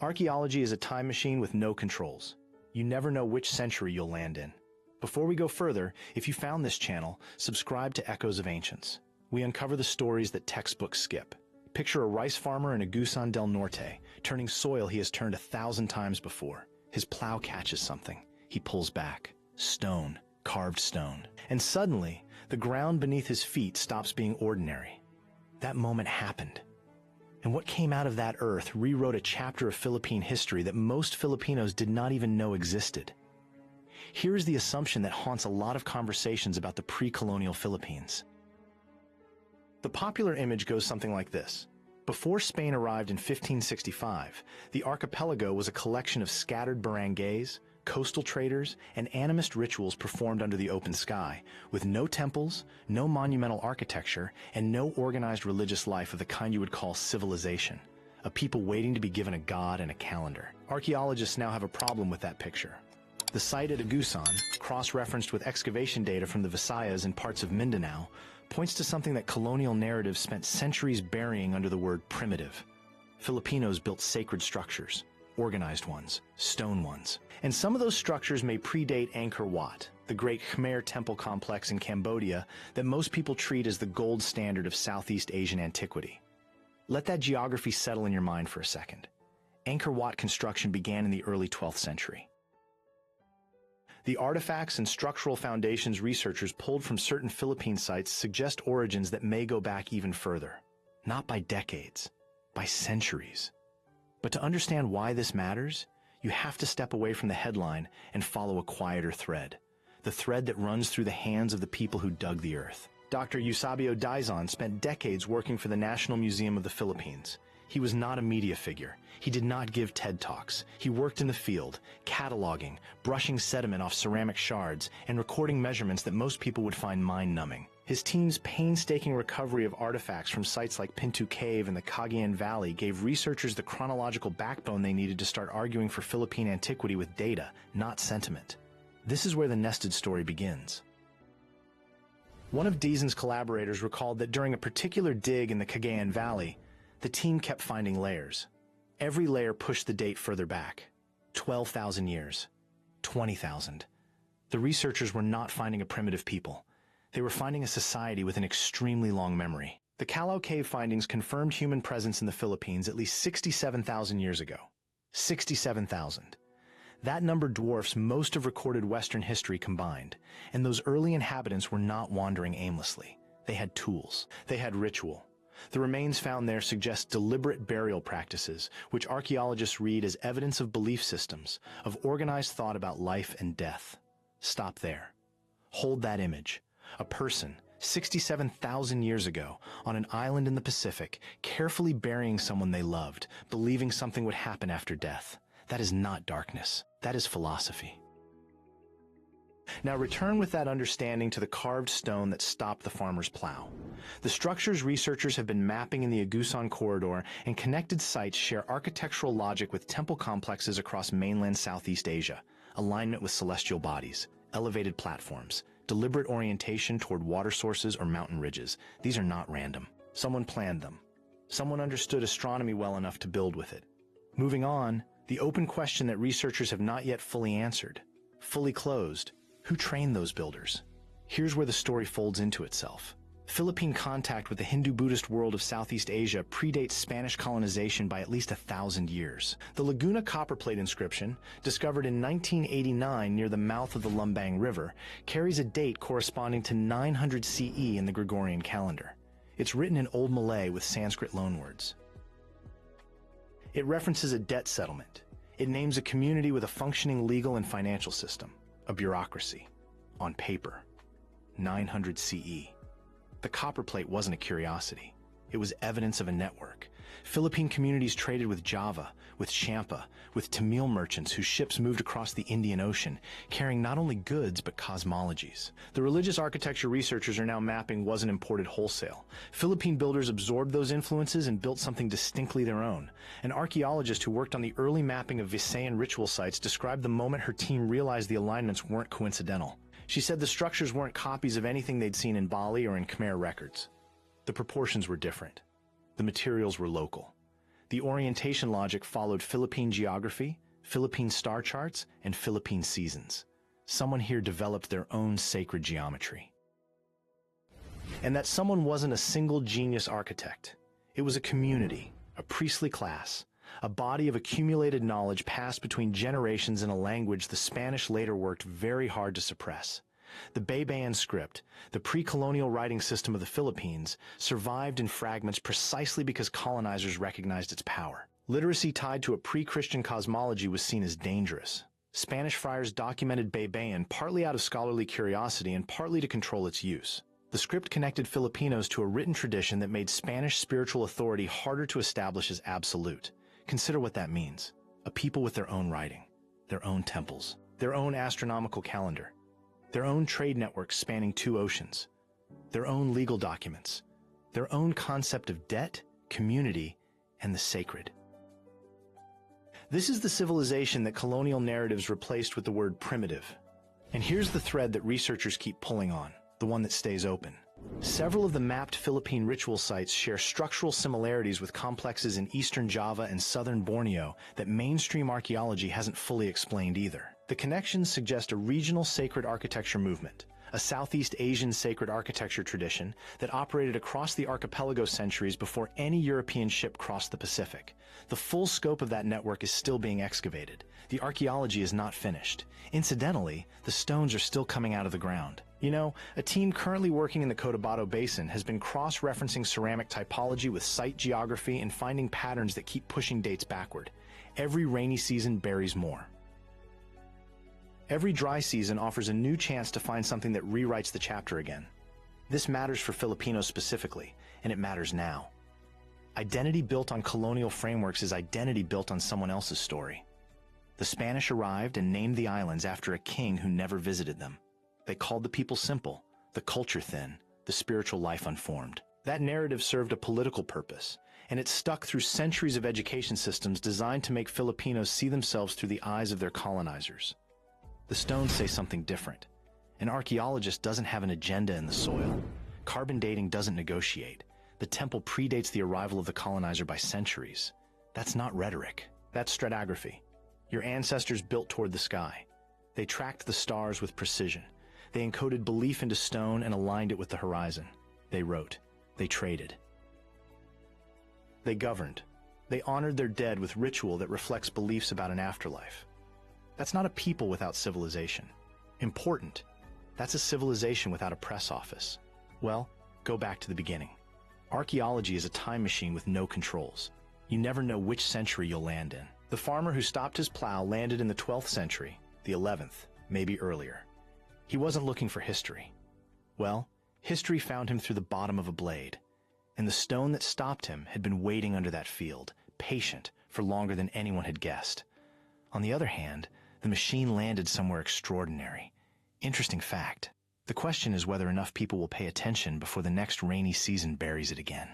Archaeology is a time machine with no controls. You never know which century you'll land in. Before we go further, if you found this channel, subscribe to Echoes of Ancients. We uncover the stories that textbooks skip. Picture a rice farmer in Agusan del Norte, turning soil he has turned 1,000 times before. His plow catches something. He pulls back. Stone. Carved stone. And suddenly, the ground beneath his feet stops being ordinary. That moment happened. And what came out of that earth rewrote a chapter of Philippine history that most Filipinos did not even know existed. Here is the assumption that haunts a lot of conversations about the pre-colonial Philippines. The popular image goes something like this. Before Spain arrived in 1565, the archipelago was a collection of scattered barangays, coastal traders, and animist rituals performed under the open sky, with no temples, no monumental architecture, and no organized religious life of the kind you would call civilization, a people waiting to be given a god and a calendar. Archaeologists now have a problem with that picture. The site at Agusan, cross-referenced with excavation data from the Visayas and parts of Mindanao, points to something that colonial narratives spent centuries burying under the word primitive. Filipinos built sacred structures. Organized ones, stone ones. And some of those structures may predate Angkor Wat, the great Khmer temple complex in Cambodia that most people treat as the gold standard of Southeast Asian antiquity. Let that geography settle in your mind for a second. Angkor Wat construction began in the early 12th century. The artifacts and structural foundations researchers pulled from certain Philippine sites suggest origins that may go back even further. Not by decades, by centuries. But to understand why this matters, you have to step away from the headline and follow a quieter thread. The thread that runs through the hands of the people who dug the earth. Dr. Eusebio Dizon spent decades working for the National Museum of the Philippines. He was not a media figure. He did not give TED Talks. He worked in the field, cataloging, brushing sediment off ceramic shards, and recording measurements that most people would find mind-numbing. His team's painstaking recovery of artifacts from sites like Pintu Cave and the Cagayan Valley gave researchers the chronological backbone they needed to start arguing for Philippine antiquity with data, not sentiment. This is where the nested story begins. One of Dizon's collaborators recalled that during a particular dig in the Cagayan Valley, the team kept finding layers. Every layer pushed the date further back. 12,000 years. 20,000. The researchers were not finding a primitive people. They were finding a society with an extremely long memory. The Calao Cave findings confirmed human presence in the Philippines at least 67,000 years ago. 67,000. That number dwarfs most of recorded Western history combined, and those early inhabitants were not wandering aimlessly. They had tools. They had ritual. The remains found there suggest deliberate burial practices, which archaeologists read as evidence of belief systems, of organized thought about life and death. Stop there. Hold that image. A person, 67,000 years ago, on an island in the Pacific, carefully burying someone they loved, believing something would happen after death. That is not darkness. That is philosophy. Now return with that understanding to the carved stone that stopped the farmer's plow. The structures researchers have been mapping in the Agusan corridor and connected sites share architectural logic with temple complexes across mainland Southeast Asia, alignment with celestial bodies, elevated platforms, deliberate orientation toward water sources or mountain ridges. These are not random. Someone planned them. Someone understood astronomy well enough to build with it. Moving on, the open question that researchers have not yet fully answered, fully closed: who trained those builders? Here's where the story folds into itself. Philippine contact with the Hindu-Buddhist world of Southeast Asia predates Spanish colonization by at least 1,000 years. The Laguna copperplate inscription, discovered in 1989 near the mouth of the Lumbang River, carries a date corresponding to 900 CE in the Gregorian calendar. It's written in Old Malay with Sanskrit loanwords. It references a debt settlement. It names a community with a functioning legal and financial system, a bureaucracy. On paper, 900 CE. The copperplate wasn't a curiosity. It was evidence of a network. Philippine communities traded with Java, with Champa, with Tamil merchants whose ships moved across the Indian Ocean, carrying not only goods but cosmologies. The religious architecture researchers are now mapping wasn't imported wholesale. Philippine builders absorbed those influences and built something distinctly their own. An archaeologist who worked on the early mapping of Visayan ritual sites described the moment her team realized the alignments weren't coincidental. She said the structures weren't copies of anything they'd seen in Bali or in Khmer records. The proportions were different. The materials were local. The orientation logic followed Philippine geography, Philippine star charts, and Philippine seasons. Someone here developed their own sacred geometry. And that someone wasn't a single genius architect. It was a community, a priestly class, a body of accumulated knowledge passed between generations in a language the Spanish later worked very hard to suppress. The Baybayin script, the pre-colonial writing system of the Philippines, survived in fragments precisely because colonizers recognized its power. Literacy tied to a pre-Christian cosmology was seen as dangerous. Spanish friars documented Baybayin partly out of scholarly curiosity and partly to control its use. The script connected Filipinos to a written tradition that made Spanish spiritual authority harder to establish as absolute. Consider what that means. A people with their own writing, their own temples, their own astronomical calendar, their own trade networks spanning 2 oceans, their own legal documents, their own concept of debt, community, and the sacred. This is the civilization that colonial narratives replaced with the word primitive. And here's the thread that researchers keep pulling on, the one that stays open. Several of the mapped Philippine ritual sites share structural similarities with complexes in eastern Java and southern Borneo that mainstream archaeology hasn't fully explained either. The connections suggest a regional sacred architecture movement, a Southeast Asian sacred architecture tradition that operated across the archipelago centuries before any European ship crossed the Pacific. The full scope of that network is still being excavated. The archaeology is not finished. Incidentally, the stones are still coming out of the ground. You know, a team currently working in the Cotabato Basin has been cross-referencing ceramic typology with site geography and finding patterns that keep pushing dates backward. Every rainy season buries more. Every dry season offers a new chance to find something that rewrites the chapter again. This matters for Filipinos specifically, and it matters now. Identity built on colonial frameworks is identity built on someone else's story. The Spanish arrived and named the islands after a king who never visited them. They called the people simple, the culture thin, the spiritual life unformed. That narrative served a political purpose, and it stuck through centuries of education systems designed to make Filipinos see themselves through the eyes of their colonizers. The stones say something different. An archaeologist doesn't have an agenda in the soil. Carbon dating doesn't negotiate. The temple predates the arrival of the colonizer by centuries. That's not rhetoric. That's stratigraphy. Your ancestors built toward the sky. They tracked the stars with precision. They encoded belief into stone and aligned it with the horizon. They wrote. They traded. They governed. They honored their dead with ritual that reflects beliefs about an afterlife. That's not a people without civilization. Important. That's a civilization without a press office. Well, go back to the beginning. Archaeology is a time machine with no controls. You never know which century you'll land in. The farmer who stopped his plow landed in the 12th century, the 11th, maybe earlier. He wasn't looking for history. Well, history found him through the bottom of a blade, and the stone that stopped him had been waiting under that field, patient, for longer than anyone had guessed. On the other hand, the machine landed somewhere extraordinary. Interesting fact. The question is whether enough people will pay attention before the next rainy season buries it again.